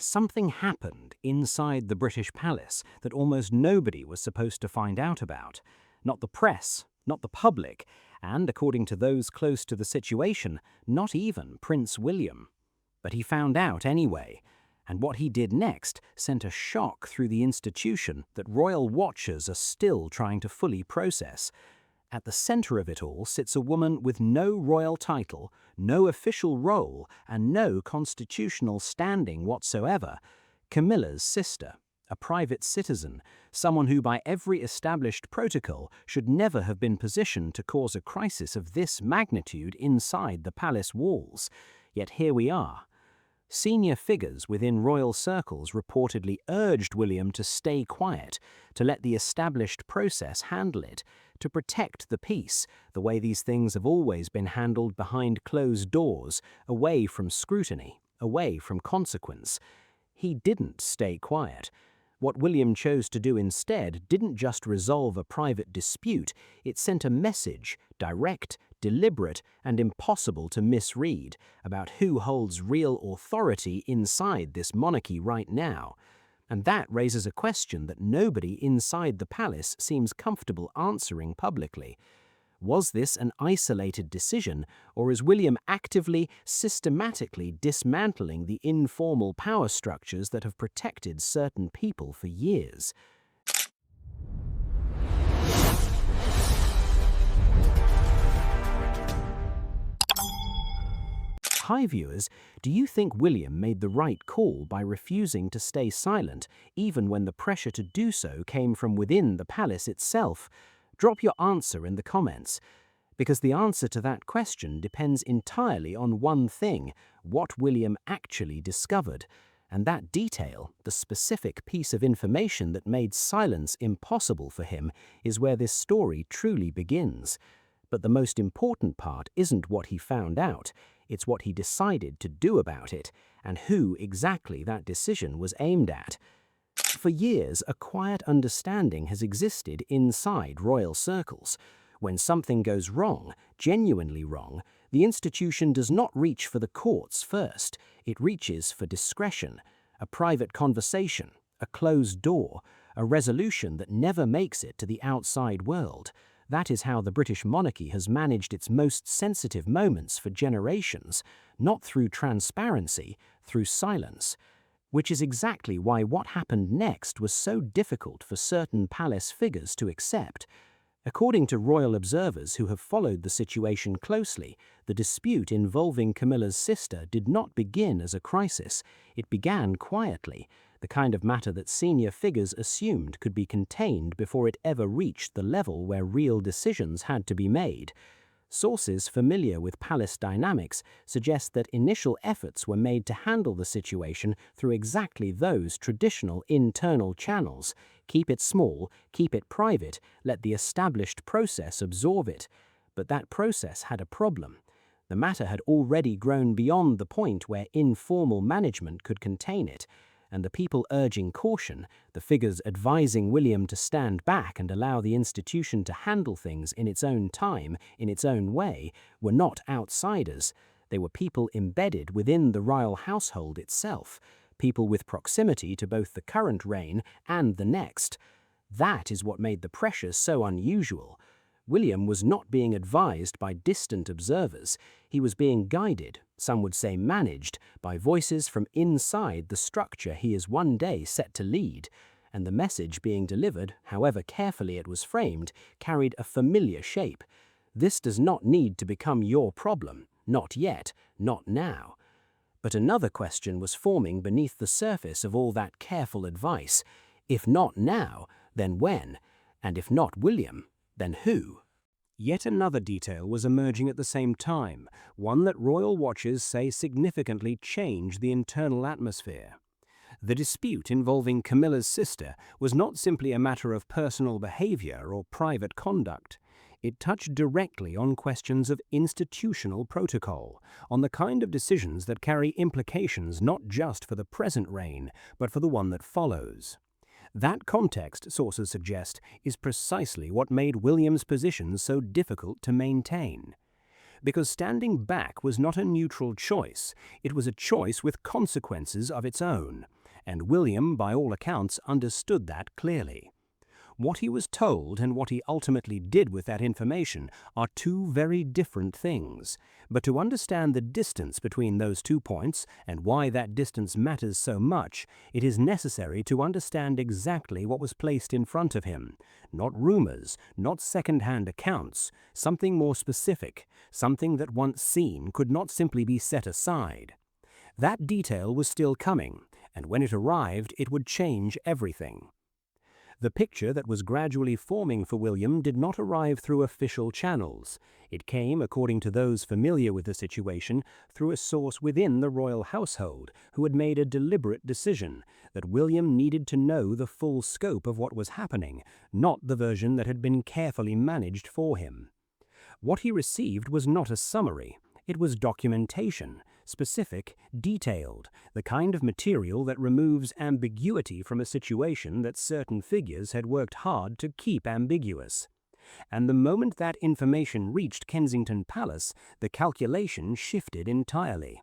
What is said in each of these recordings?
Something happened inside the British palace that almost nobody was supposed to find out about. Not the press, not the public, and, according to those close to the situation, not even Prince William. But he found out anyway, and what he did next sent a shock through the institution that royal watchers are still trying to fully process. At the center of it all sits a woman with no royal title, no official role, and no constitutional standing whatsoever. Camilla's sister, a private citizen, someone who by every established protocol should never have been positioned to cause a crisis of this magnitude inside the palace walls. Yet here we are. Senior figures within royal circles reportedly urged William to stay quiet, to let the established process handle it, to protect the peace, the way these things have always been handled behind closed doors, away from scrutiny, away from consequence. He didn't stay quiet. What William chose to do instead didn't just resolve a private dispute, it sent a message, direct, deliberate, and impossible to misread, about who holds real authority inside this monarchy right now. And that raises a question that nobody inside the palace seems comfortable answering publicly. Was this an isolated decision, or is William actively, systematically dismantling the informal power structures that have protected certain people for years? Hi viewers, do you think William made the right call by refusing to stay silent, even when the pressure to do so came from within the palace itself? Drop your answer in the comments, because the answer to that question depends entirely on one thing: what William actually discovered. And that detail, the specific piece of information that made silence impossible for him, is where this story truly begins. But the most important part isn't what he found out, it's what he decided to do about it, and who exactly that decision was aimed at. For years, a quiet understanding has existed inside royal circles. When something goes wrong, genuinely wrong, the institution does not reach for the courts first. It reaches for discretion, a private conversation, a closed door, a resolution that never makes it to the outside world. That is how the British monarchy has managed its most sensitive moments for generations, not through transparency, through silence. Which is exactly why what happened next was so difficult for certain palace figures to accept. According to royal observers who have followed the situation closely, the dispute involving Camilla's sister did not begin as a crisis. It began quietly, the kind of matter that senior figures assumed could be contained before it ever reached the level where real decisions had to be made. Sources familiar with palace dynamics suggest that initial efforts were made to handle the situation through exactly those traditional internal channels. Keep it small, keep it private, let the established process absorb it. But that process had a problem. The matter had already grown beyond the point where informal management could contain it, and the people urging caution, the figures advising William to stand back and allow the institution to handle things in its own time, in its own way, were not outsiders. They were people embedded within the royal household itself, people with proximity to both the current reign and the next. That is what made the pressure so unusual. William was not being advised by distant observers. He was being guided, some would say managed, by voices from inside the structure he is one day set to lead. And the message being delivered, however carefully it was framed, carried a familiar shape. This does not need to become your problem. Not yet, not now. But another question was forming beneath the surface of all that careful advice. If not now, then when? And if not William, then who? Yet another detail was emerging at the same time, one that royal watchers say significantly changed the internal atmosphere. The dispute involving Camilla's sister was not simply a matter of personal behavior or private conduct. It touched directly on questions of institutional protocol, on the kind of decisions that carry implications not just for the present reign, but for the one that follows. That context, sources suggest, is precisely what made William's position so difficult to maintain. Because standing back was not a neutral choice, it was a choice with consequences of its own, and William, by all accounts, understood that clearly. What he was told and what he ultimately did with that information are two very different things. But to understand the distance between those 2 points and why that distance matters so much, it is necessary to understand exactly what was placed in front of him. Not rumors, not second-hand accounts, something more specific, something that once seen could not simply be set aside. That detail was still coming, and when it arrived, it would change everything. The picture that was gradually forming for William did not arrive through official channels. It came, according to those familiar with the situation, through a source within the royal household who had made a deliberate decision that William needed to know the full scope of what was happening, not the version that had been carefully managed for him. What he received was not a summary. It was documentation, specific, detailed, the kind of material that removes ambiguity from a situation that certain figures had worked hard to keep ambiguous. And the moment that information reached Kensington Palace, the calculation shifted entirely.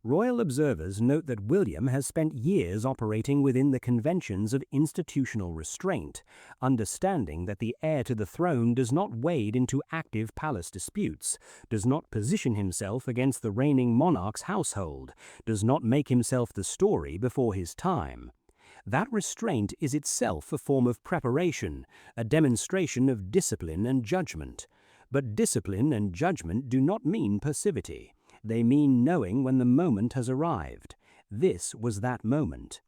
Royal observers note that William has spent years operating within the conventions of institutional restraint, understanding that the heir to the throne does not wade into active palace disputes, does not position himself against the reigning monarch's household, does not make himself the story before his time. That restraint is itself a form of preparation, a demonstration of discipline and judgment. But discipline and judgment do not mean passivity. They mean knowing when the moment has arrived. This was that moment.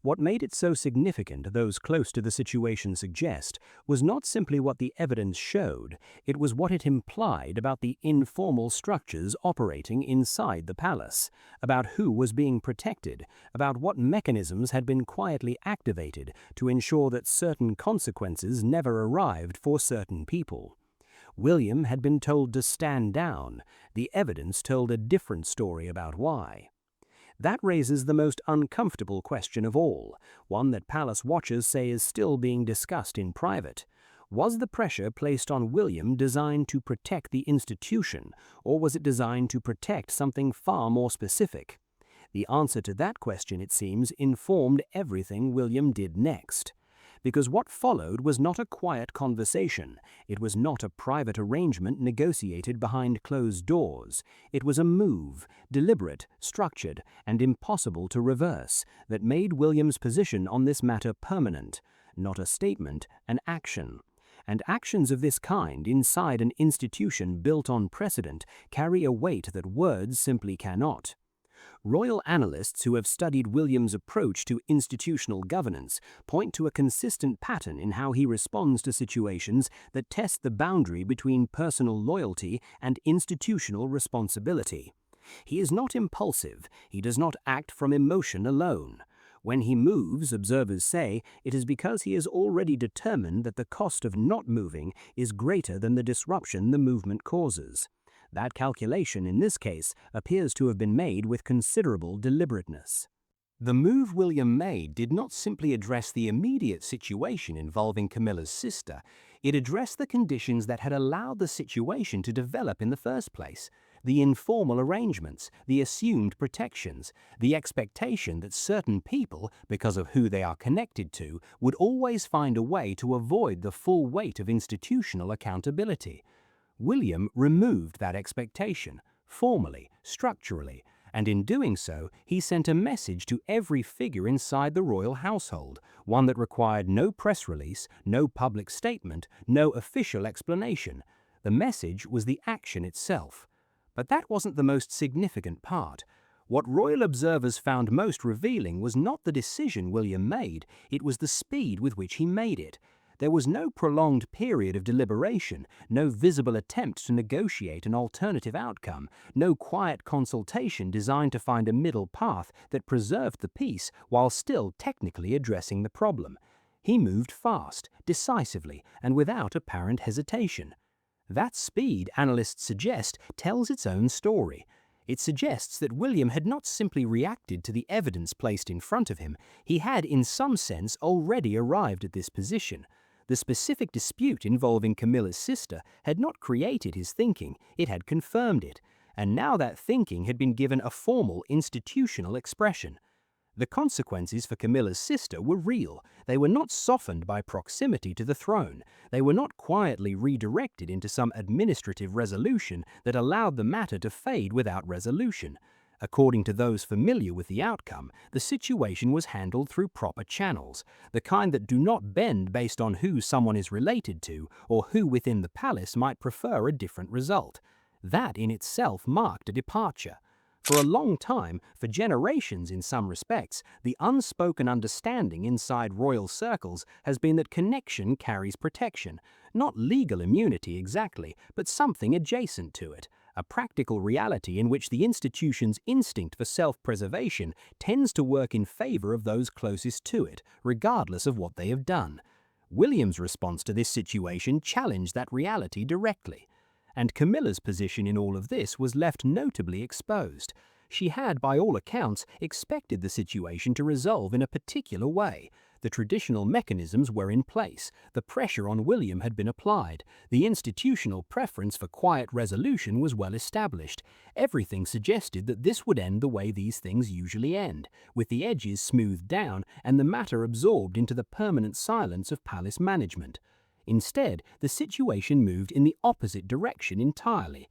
What made it so significant, those close to the situation suggest, was not simply what the evidence showed, it was what it implied about the informal structures operating inside the palace, about who was being protected, about what mechanisms had been quietly activated to ensure that certain consequences never arrived for certain people. William had been told to stand down. The evidence told a different story about why. That raises the most uncomfortable question of all, one that palace watchers say is still being discussed in private. Was the pressure placed on William designed to protect the institution, or was it designed to protect something far more specific? The answer to that question, it seems, informed everything William did next. Because what followed was not a quiet conversation, it was not a private arrangement negotiated behind closed doors. It was a move, deliberate, structured, and impossible to reverse, that made William's position on this matter permanent, not a statement, an action. And actions of this kind inside an institution built on precedent carry a weight that words simply cannot. Royal analysts who have studied William's approach to institutional governance point to a consistent pattern in how he responds to situations that test the boundary between personal loyalty and institutional responsibility. He is not impulsive, he does not act from emotion alone. When he moves, observers say, it is because he has already determined that the cost of not moving is greater than the disruption the movement causes. That calculation, in this case, appears to have been made with considerable deliberateness. The move William made did not simply address the immediate situation involving Camilla's sister, it addressed the conditions that had allowed the situation to develop in the first place, the informal arrangements, the assumed protections, the expectation that certain people, because of who they are connected to, would always find a way to avoid the full weight of institutional accountability. William removed that expectation, formally, structurally, and in doing so, he sent a message to every figure inside the royal household, one that required no press release, no public statement, no official explanation. The message was the action itself. But that wasn't the most significant part. What royal observers found most revealing was not the decision William made, it was the speed with which he made it. There was no prolonged period of deliberation, no visible attempt to negotiate an alternative outcome, no quiet consultation designed to find a middle path that preserved the peace while still technically addressing the problem. He moved fast, decisively, and without apparent hesitation. That speed, analysts suggest, tells its own story. It suggests that William had not simply reacted to the evidence placed in front of him, he had in some sense already arrived at this position. The specific dispute involving Camilla's sister had not created his thinking, it had confirmed it, and now that thinking had been given a formal institutional expression. The consequences for Camilla's sister were real. They were not softened by proximity to the throne. They were not quietly redirected into some administrative resolution that allowed the matter to fade without resolution. According to those familiar with the outcome, the situation was handled through proper channels, the kind that do not bend based on who someone is related to or who within the palace might prefer a different result. That in itself marked a departure. For a long time, for generations in some respects, the unspoken understanding inside royal circles has been that connection carries protection. Not legal immunity exactly, but something adjacent to it. A practical reality in which the institution's instinct for self-preservation tends to work in favor of those closest to it, regardless of what they have done. William's response to this situation challenged that reality directly. And Camilla's position in all of this was left notably exposed. She had, by all accounts, expected the situation to resolve in a particular way. The traditional mechanisms were in place, the pressure on William had been applied, the institutional preference for quiet resolution was well established. Everything suggested that this would end the way these things usually end, with the edges smoothed down and the matter absorbed into the permanent silence of palace management. Instead, the situation moved in the opposite direction entirely.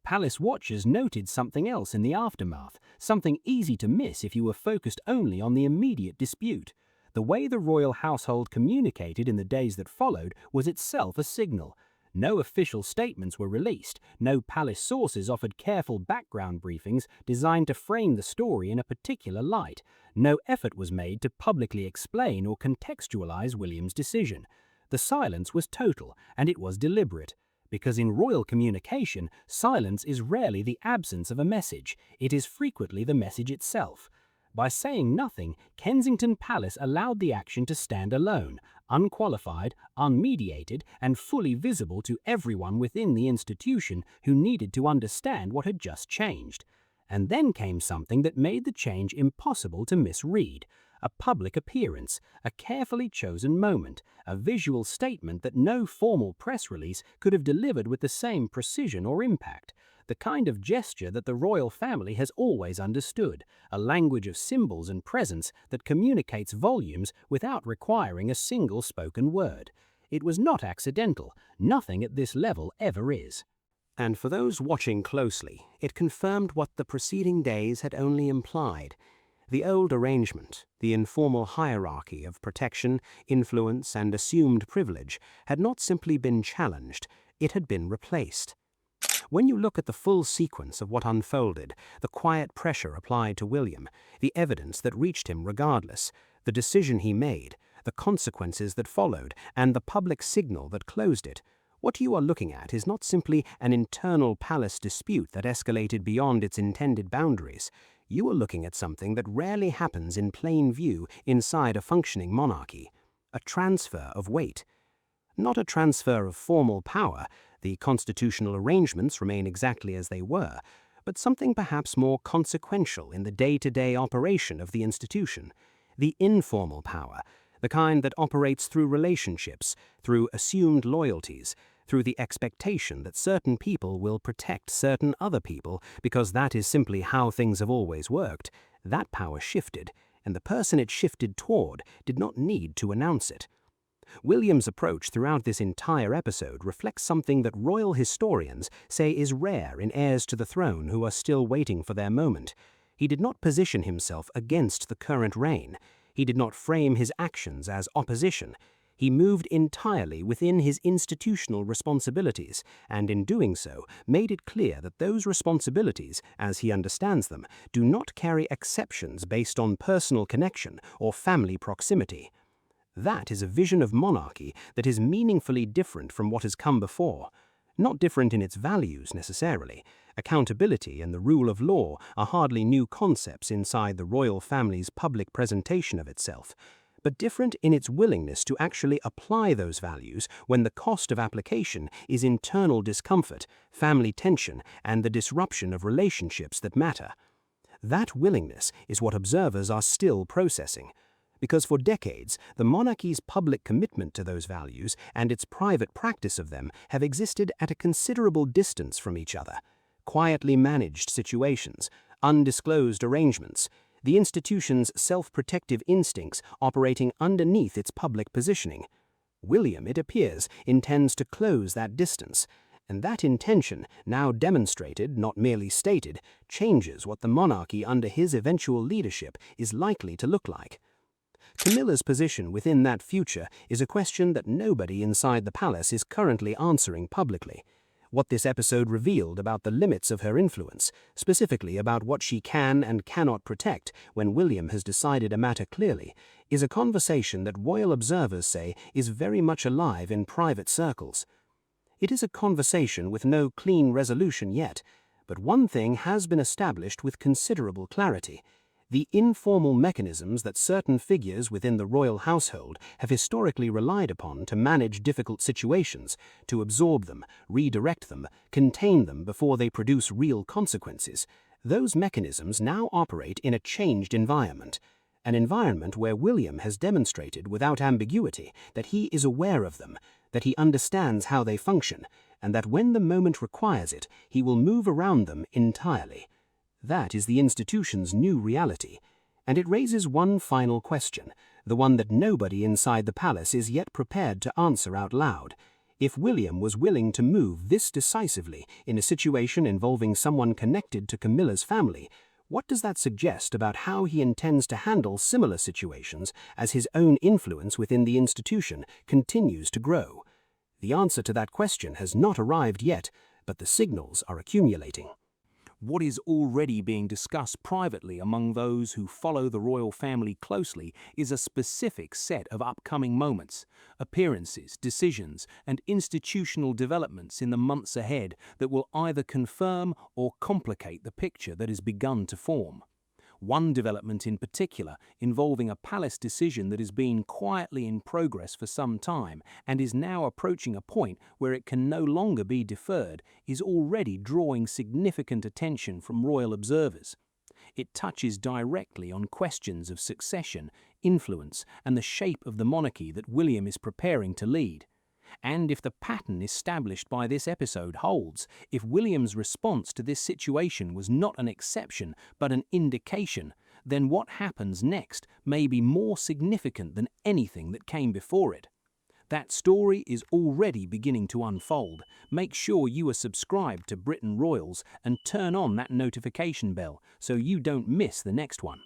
Palace watchers noted something else in the aftermath, something easy to miss if you were focused only on the immediate dispute. The way the royal household communicated in the days that followed was itself a signal. No official statements were released, no palace sources offered careful background briefings designed to frame the story in a particular light, no effort was made to publicly explain or contextualize William's decision. The silence was total, and it was deliberate. Because in royal communication, silence is rarely the absence of a message, it is frequently the message itself. By saying nothing, Kensington Palace allowed the action to stand alone, unqualified, unmediated, and fully visible to everyone within the institution who needed to understand what had just changed. And then came something that made the change impossible to misread. A public appearance, a carefully chosen moment, a visual statement that no formal press release could have delivered with the same precision or impact. The kind of gesture that the royal family has always understood, a language of symbols and presence that communicates volumes without requiring a single spoken word. It was not accidental. Nothing at this level ever is. And for those watching closely, it confirmed what the preceding days had only implied. The old arrangement, the informal hierarchy of protection, influence, and assumed privilege, had not simply been challenged, it had been replaced. When you look at the full sequence of what unfolded, the quiet pressure applied to William, the evidence that reached him regardless, the decision he made, the consequences that followed, and the public signal that closed it, what you are looking at is not simply an internal palace dispute that escalated beyond its intended boundaries. You are looking at something that rarely happens in plain view inside a functioning monarchy. A transfer of weight. Not a transfer of formal power, the constitutional arrangements remain exactly as they were, but something perhaps more consequential in the day-to-day operation of the institution. The informal power, the kind that operates through relationships, through assumed loyalties, through the expectation that certain people will protect certain other people because that is simply how things have always worked. That power shifted, and the person it shifted toward did not need to announce it. William's approach throughout this entire episode reflects something that royal historians say is rare in heirs to the throne who are still waiting for their moment. He did not position himself against the current reign. He did not frame his actions as opposition. He moved entirely within his institutional responsibilities, and in doing so, made it clear that those responsibilities, as he understands them, do not carry exceptions based on personal connection or family proximity. That is a vision of monarchy that is meaningfully different from what has come before. Not different in its values, necessarily. Accountability and the rule of law are hardly new concepts inside the royal family's public presentation of itself, but different in its willingness to actually apply those values when the cost of application is internal discomfort, family tension, and the disruption of relationships that matter. That willingness is what observers are still processing. Because for decades, the monarchy's public commitment to those values and its private practice of them have existed at a considerable distance from each other. Quietly managed situations, undisclosed arrangements, the institution's self-protective instincts operating underneath its public positioning. William, it appears, intends to close that distance, and that intention, now demonstrated, not merely stated, changes what the monarchy under his eventual leadership is likely to look like. Camilla's position within that future is a question that nobody inside the palace is currently answering publicly. What this episode revealed about the limits of her influence, specifically about what she can and cannot protect when William has decided a matter clearly, is a conversation that royal observers say is very much alive in private circles. It is a conversation with no clean resolution yet, but one thing has been established with considerable clarity. The informal mechanisms that certain figures within the royal household have historically relied upon to manage difficult situations, to absorb them, redirect them, contain them before they produce real consequences, those mechanisms now operate in a changed environment. An environment where William has demonstrated without ambiguity that he is aware of them, that he understands how they function, and that when the moment requires it, he will move around them entirely. That is the institution's new reality, and it raises one final question, the one that nobody inside the palace is yet prepared to answer out loud. If William was willing to move this decisively in a situation involving someone connected to Camilla's family, what does that suggest about how he intends to handle similar situations as his own influence within the institution continues to grow? The answer to that question has not arrived yet, but the signals are accumulating. What is already being discussed privately among those who follow the royal family closely is a specific set of upcoming moments, appearances, decisions, and institutional developments in the months ahead that will either confirm or complicate the picture that has begun to form. One development in particular, involving a palace decision that has been quietly in progress for some time and is now approaching a point where it can no longer be deferred, is already drawing significant attention from royal observers. It touches directly on questions of succession, influence, and the shape of the monarchy that William is preparing to lead. And if the pattern established by this episode holds, if William's response to this situation was not an exception but an indication, then what happens next may be more significant than anything that came before it. That story is already beginning to unfold. Make sure you are subscribed to Britain Royals and turn on that notification bell so you don't miss the next one.